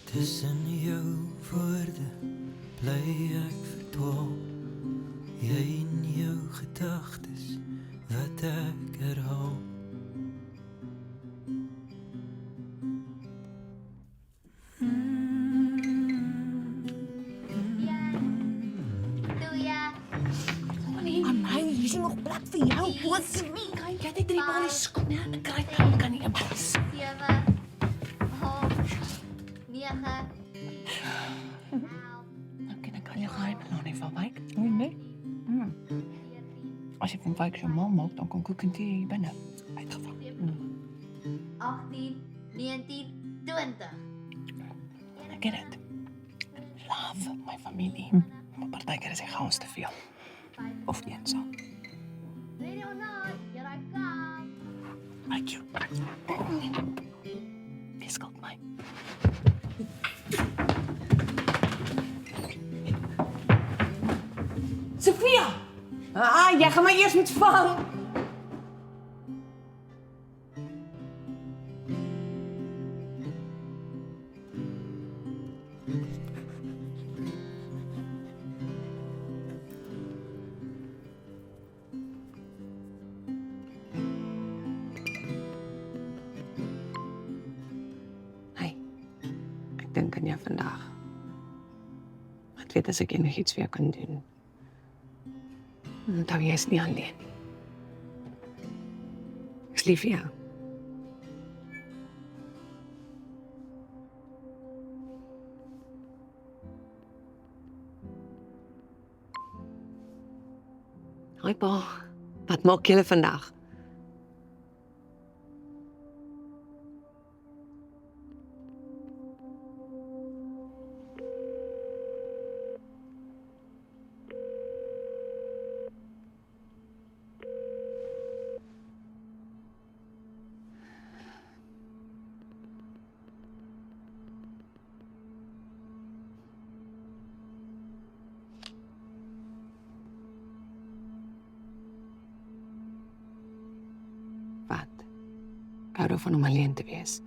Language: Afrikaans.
Tussen jou woorde bly ek verdwaal. Jy in jou gedagtes wat ek herhaal. Amai, hier is nog plek vir jou. Wat? Kyk, jy het 3 paar skoene. Ek kry kan nie inpas. 7, 8, 9. Dan kan jy gaan en nie van wyk. Nee. As jy van wyk jou ma maak, dan kan kook en tee hier binne. Uitgevang. 18, 19, 20. Ek get it. Love my familie. Maar partykeer is die chaos te veel. Of eensaam. Ready or not, here I come. Like you. Piskelt my. Sophia! Jy gaan my eers moet vang. Ek dink aan jou vandag. Ek weet as ek enigiets vir jou kan doen. Onthou jy is nie alleen nie. Ek is lief vir jou. Hoi pa, wat maak julle vandag? Wat? Ek hou daarvan om alleen te wees.